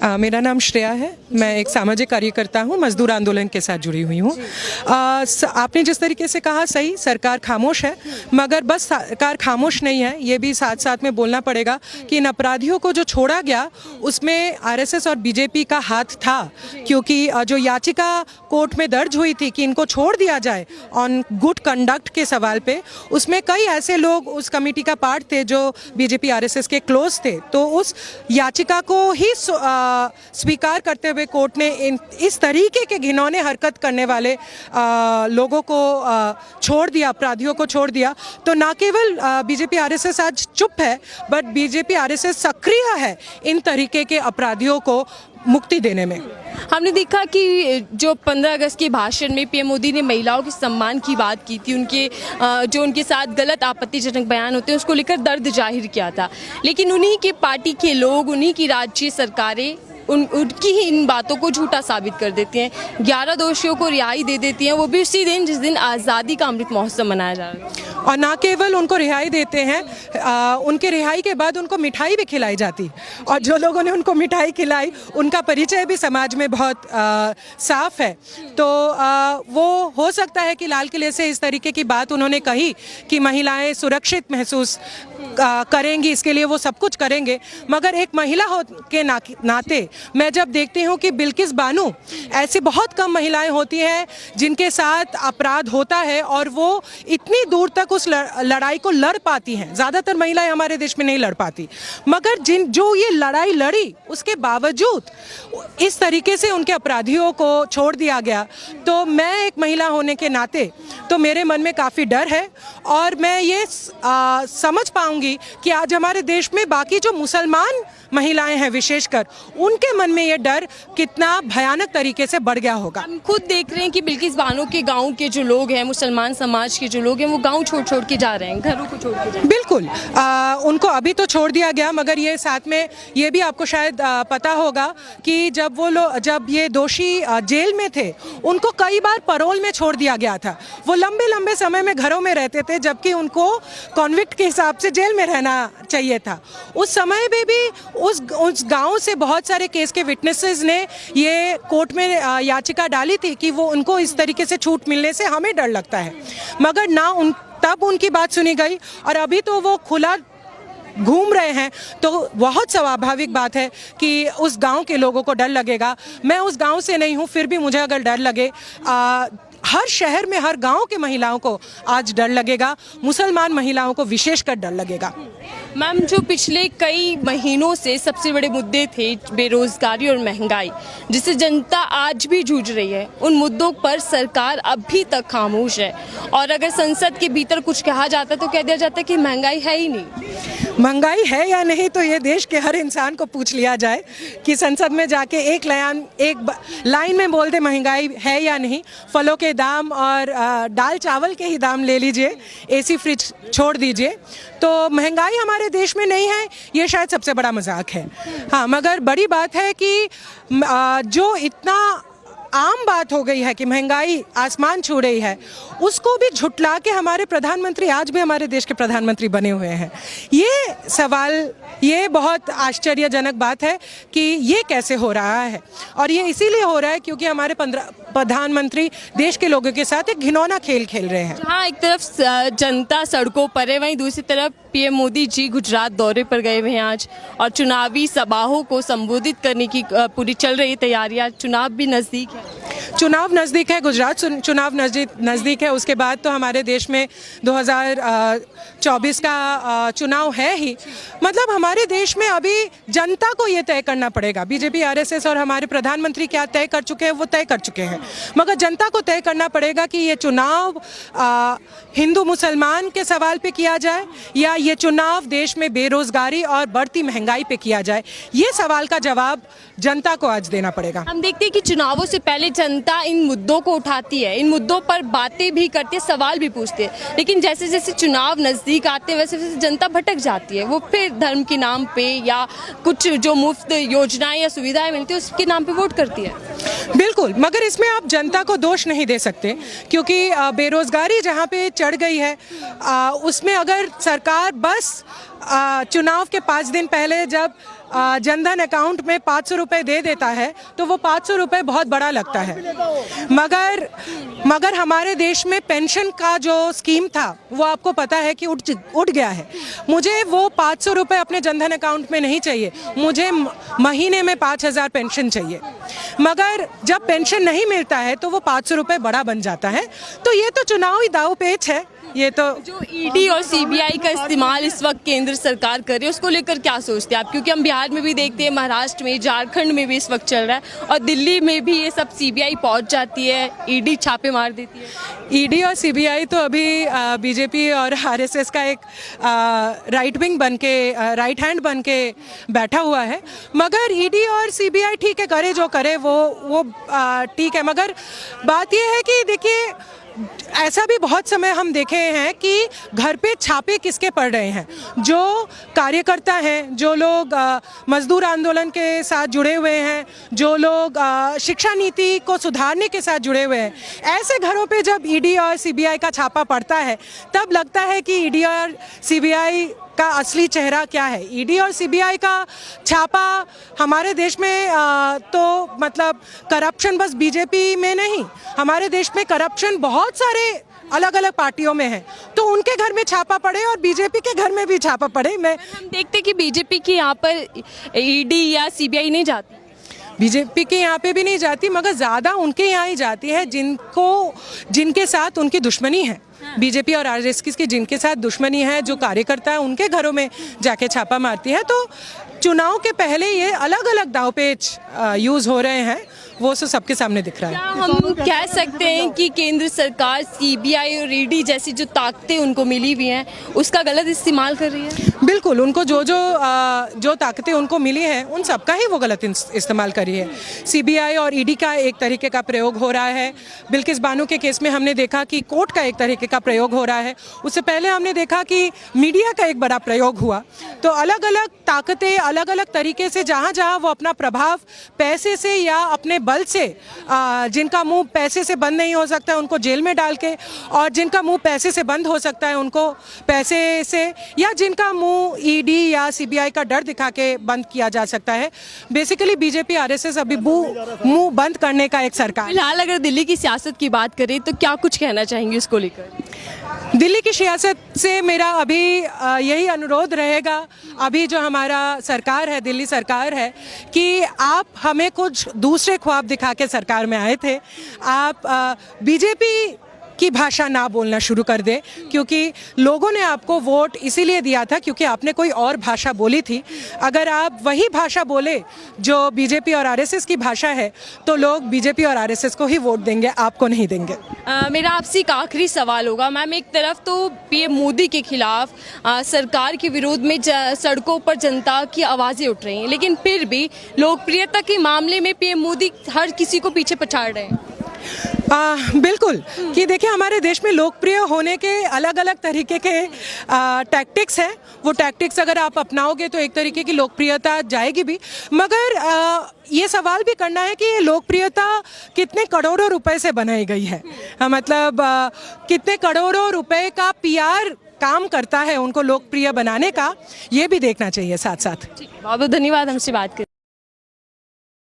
मेरा नाम श्रेया है। मैं एक सामाजिक कार्यकर्ता हूँ, मजदूर आंदोलन के साथ जुड़ी हुई हूँ। आपने जिस तरीके से कहा सही, सरकार खामोश है, मगर बस सरकार खामोश नहीं है, ये भी साथ साथ में बोलना पड़ेगा कि इन अपराधियों को जो छोड़ा गया उसमें आरएसएस और बीजेपी का हाथ था, क्योंकि जो याचिका कोर्ट में दर्ज हुई थी कि इनको छोड़ दिया जाए ऑन गुड कंडक्ट के सवाल पे, उसमें कई ऐसे लोग उस कमेटी का पार्ट थे जो बीजेपी आरएसएस के क्लोज थे। तो उस याचिका को ही स्वीकार करते हुए कोर्ट ने इस तरीके के घिनौने हरकत करने वाले लोगों को छोड़ दिया, अपराधियों को छोड़ दिया। तो ना केवल बीजेपी आरएसएस आज चुप है, बट बीजेपी आरएसएस सक्रिय है इन तरीके के अपराधियों को मुक्ति देने में। हमने देखा कि जो 15 अगस्त के भाषण में पीएम मोदी ने महिलाओं के सम्मान की बात की थी, जो उनके साथ गलत आपत्तिजनक बयान होते हैं उसको लेकर दर्द जाहिर किया था, लेकिन उन्हीं के पार्टी के लोग, उन्हीं की राज्य सरकारें उनकी ही इन बातों को झूठा साबित कर देती हैं। 11 दोषियों को रिहाई दे देती हैं, वो भी उसी दिन जिस दिन आज़ादी का अमृत महोत्सव मनाया जा रहा है। और ना केवल उनको रिहाई देते हैं, उनके रिहाई के बाद उनको मिठाई भी खिलाई जाती, और जो लोगों ने उनको मिठाई खिलाई उनका परिचय भी समाज में बहुत साफ है। तो वो हो सकता है कि लाल किले से इस तरीके की बात उन्होंने कही कि महिलाएं सुरक्षित महसूस करेंगी, इसके लिए वो सब कुछ करेंगे, मगर एक महिला हो के नाते मैं जब देखती हूँ कि बिल्किस बानो, ऐसी बहुत कम महिलाएं होती हैं जिनके साथ अपराध होता है और वो इतनी दूर तक उस लड़ाई को लड़ पाती हैं। ज़्यादातर महिलाएं हमारे देश में नहीं लड़ पाती, मगर जो ये लड़ाई लड़ी उसके बावजूद इस तरीके से उनके अपराधियों को छोड़ दिया गया। तो मैं एक महिला होने के नाते तो मेरे मन में काफ़ी डर है, और मैं ये समझ पाऊंगी कि आज हमारे देश में बाकी जो मुसलमान महिलाएं हैं विशेषकर, उनके मन में ये डर कितना भयानक तरीके से बढ़ गया होगा। हम खुद देख रहे हैं कि बिल्किस बानो के गांव के जो लोग हैं, मुसलमान समाज के जो लोग हैं, वो गांव छोड़ के जा रहे हैं, घरों को छोड़ के जा रहे हैं। बिल्कुल, उनको अभी तो छोड़ दिया गया, मगर ये साथ में ये भी आपको शायद पता होगा कि जब ये दोषी जेल में थे उनको कई बार पैरोल में छोड़ दिया गया था। वो लंबे लंबे समय में घरों में रहते थे, जबकि उनको कॉन्विक्ट के हिसाब से जेल में रहना चाहिए था। उस समय में भी उस गांव से बहुत सारे केस के विटनेसेस ने ये कोर्ट में याचिका डाली थी कि वो उनको इस तरीके से छूट मिलने से हमें डर लगता है, मगर तब उनकी बात सुनी गई, और अभी तो वो खुला घूम रहे हैं। तो बहुत स्वाभाविक बात है कि उस गांव के लोगों को डर लगेगा। मैं उस गांव से नहीं हूं, फिर भी मुझे अगर डर लगे, हर शहर में हर गांव के महिलाओं को आज डर लगेगा, मुसलमान महिलाओं को विशेषकर डर लगेगा। मैम, जो पिछले कई महीनों से सबसे बड़े मुद्दे थे, बेरोजगारी और महंगाई, जिससे जनता आज भी जूझ रही है, उन मुद्दों पर सरकार अभी तक खामोश है। और अगर संसद के भीतर कुछ कहा जाता तो कह दिया जाता कि महंगाई है ही नहीं। महंगाई है या नहीं तो ये देश के हर इंसान को पूछ लिया जाए कि संसद में जाके एक लाइन में बोल दे महंगाई है या नहीं। फलों के दाम और दाल चावल के ही दाम ले लीजिए, एसी फ्रिज छोड़ दीजिए, तो महंगाई हमारे देश में नहीं है, ये शायद सबसे बड़ा मजाक है। हाँ, मगर बड़ी बात है कि जो इतना आम बात हो गई है कि महंगाई आसमान छू रही है, उसको भी झुटला के हमारे प्रधानमंत्री आज भी हमारे देश के प्रधानमंत्री बने हुए हैं। ये बहुत आश्चर्यजनक बात है कि ये कैसे हो रहा है, और ये इसीलिए हो रहा है क्योंकि हमारे प्रधानमंत्री देश के लोगों के साथ एक घिनौना खेल खेल रहे हैं। हाँ, एक तरफ जनता सड़कों पर है, वहीं दूसरी तरफ पीएम मोदी जी गुजरात दौरे पर गए हुए हैं आज, और चुनावी सभाओं को संबोधित करने की पूरी चल रही तैयारियां। चुनाव भी नज़दीक है, गुजरात चुनाव नज़दीक है। उसके बाद तो हमारे देश में 2024 का चुनाव है ही। मतलब हमारे देश में अभी जनता को ये तय करना पड़ेगा। बीजेपी आरएसएस और हमारे प्रधानमंत्री क्या तय कर चुके हैं, वो तय कर चुके हैं, मगर जनता को तय करना पड़ेगा कि ये चुनाव हिंदू मुसलमान के सवाल पे किया जाए या ये चुनाव देश में बेरोजगारी और बढ़ती महंगाई पे किया जाए। ये सवाल का जवाब जनता को आज देना पड़ेगा। हम देखते हैं कि चुनावों से पहले जनता इन मुद्दों को उठाती है, इन मुद्दों पर बातें भी करती है, सवाल भी पूछते हैं, लेकिन जैसे जैसे चुनाव नज़दीक आते हैं वैसे वैसे जनता भटक जाती है। वो फिर धर्म के नाम पे या कुछ जो मुफ्त योजनाएं या सुविधाएं मिलती है उसके नाम पे वोट करती है। बिल्कुल, मगर इसमें आप जनता को दोष नहीं दे सकते, क्योंकि बेरोजगारी जहाँ पे चढ़ गई है उसमें अगर सरकार बस चुनाव के 5 दिन पहले जब जनधन अकाउंट में 500 रुपये दे देता है तो वो 500 रुपये बहुत बड़ा लगता है, मगर हमारे देश में पेंशन का जो स्कीम था वो आपको पता है कि उठ गया है। मुझे वो 500 रुपये अपने जनधन अकाउंट में नहीं चाहिए, मुझे महीने में 5,000 पेंशन चाहिए। मगर जब पेंशन नहीं मिलता है तो वो 500 रुपये बड़ा बन जाता है। तो ये तो चुनावी दाव पेच है। ये तो जो ईडी और सीबीआई का इस्तेमाल इस वक्त केंद्र सरकार कर रही है उसको लेकर क्या सोचते हैं आप? क्योंकि हम बिहार में भी देखते हैं, महाराष्ट्र में, झारखंड में भी इस वक्त चल रहा है और दिल्ली में भी ये सब सीबीआई पहुंच जाती है, ईडी छापे मार देती है। ईडी और सीबीआई तो अभी बीजेपी और आरएसएस का एक राइट विंग बन के, राइट हैंड बन के बैठा हुआ है। मगर ईडी और सीबीआई ठीक है, करे जो करे वो ठीक है। मगर बात यह है कि देखिए, ऐसा भी बहुत समय हम देखे हैं कि घर पे छापे किसके पड़ रहे हैं। जो कार्यकर्ता हैं, जो लोग मजदूर आंदोलन के साथ जुड़े हुए हैं, जो लोग शिक्षा नीति को सुधारने के साथ जुड़े हुए हैं, ऐसे घरों पे जब ईडी और सीबीआई का छापा पड़ता है तब लगता है कि ईडी और सीबीआई का असली चेहरा क्या है। ईडी और सीबीआई का छापा हमारे देश में तो मतलब करप्शन बस बीजेपी में नहीं, हमारे देश में करप्शन बहुत सारे अलग अलग पार्टियों में है। तो उनके घर में छापा पड़े और बीजेपी के घर में भी छापा पड़े। हम देखते कि बीजेपी के यहाँ पर ईडी या सीबीआई नहीं जाती, बीजेपी के यहाँ पे भी नहीं जाती, मगर ज़्यादा उनके यहाँ ही जाती है जिनके साथ उनकी दुश्मनी है। बीजेपी और आरएसएस की जिनके साथ दुश्मनी है, जो कार्यकर्ता है, उनके घरों में जाके छापा मारती है। तो चुनाव के पहले ये अलग अलग दावपेच यूज़ हो रहे हैं, वो सबके सामने दिख रहा है। क्या हम कह सकते हैं कि केंद्र सरकार सीबीआई और ईडी जैसी जो ताकतें उनको मिली हुई हैं उसका गलत इस्तेमाल कर रही है? बिल्कुल, उनको जो ताकतें उनको मिली हैं उन सबका ही वो गलत इस्तेमाल करी है। सीबीआई और ईडी का एक तरीके का प्रयोग हो रहा है। बिल्किस बानो के केस में हमने देखा कि कोर्ट का एक तरीके का प्रयोग हो रहा है। उससे पहले हमने देखा कि मीडिया का एक बड़ा प्रयोग हुआ। तो अलग अलग ताकतें अलग अलग तरीके से जहाँ जहाँ वो अपना प्रभाव पैसे से या अपने बल से, जिनका मुंह पैसे से बंद नहीं हो सकता है उनको जेल में डाल के, और जिनका मुंह पैसे से बंद हो सकता है उनको पैसे से, या जिनका मुंह ईडी या सीबीआई का डर दिखा के बंद किया जा सकता है। बेसिकली बीजेपी आरएसएस अभी मुंह बंद करने का एक सरकार। फिलहाल अगर दिल्ली की सियासत की बात करें तो क्या कुछ कहना चाहेंगे उसको लेकर? दिल्ली की सियासत से मेरा अभी यही अनुरोध रहेगा, अभी जो हमारा सरकार है, दिल्ली सरकार है, कि आप हमें कुछ दूसरे ख्वाब दिखा के सरकार में आए थे। आप बीजेपी की भाषा ना बोलना शुरू कर दें, क्योंकि लोगों ने आपको वोट इसीलिए दिया था क्योंकि आपने कोई और भाषा बोली थी। अगर आप वही भाषा बोले जो बीजेपी और आरएसएस की भाषा है तो लोग बीजेपी और आरएसएस को ही वोट देंगे, आपको नहीं देंगे। मेरा आपसे एक आखिरी सवाल होगा मैम, एक तरफ तो पीएम मोदी के खिलाफ सरकार के विरोध में सड़कों पर जनता की आवाज़ें उठ रही हैं, लेकिन फिर भी लोकप्रियता के मामले में पीएम मोदी हर किसी को पीछे पछाड़ रहे हैं। बिल्कुल, कि देखिए हमारे देश में लोकप्रिय होने के अलग अलग तरीके के टैक्टिक्स हैं। वो टैक्टिक्स अगर आप अपनाओगे तो एक तरीके की लोकप्रियता जाएगी भी, मगर ये सवाल भी करना है कि ये लोकप्रियता कितने करोड़ों रुपए से बनाई गई है। मतलब कितने करोड़ों रुपए का पीआर काम करता है उनको लोकप्रिय बनाने का, ये भी देखना चाहिए साथ साथ। बहुत बहुत धन्यवाद हमसे बात करने।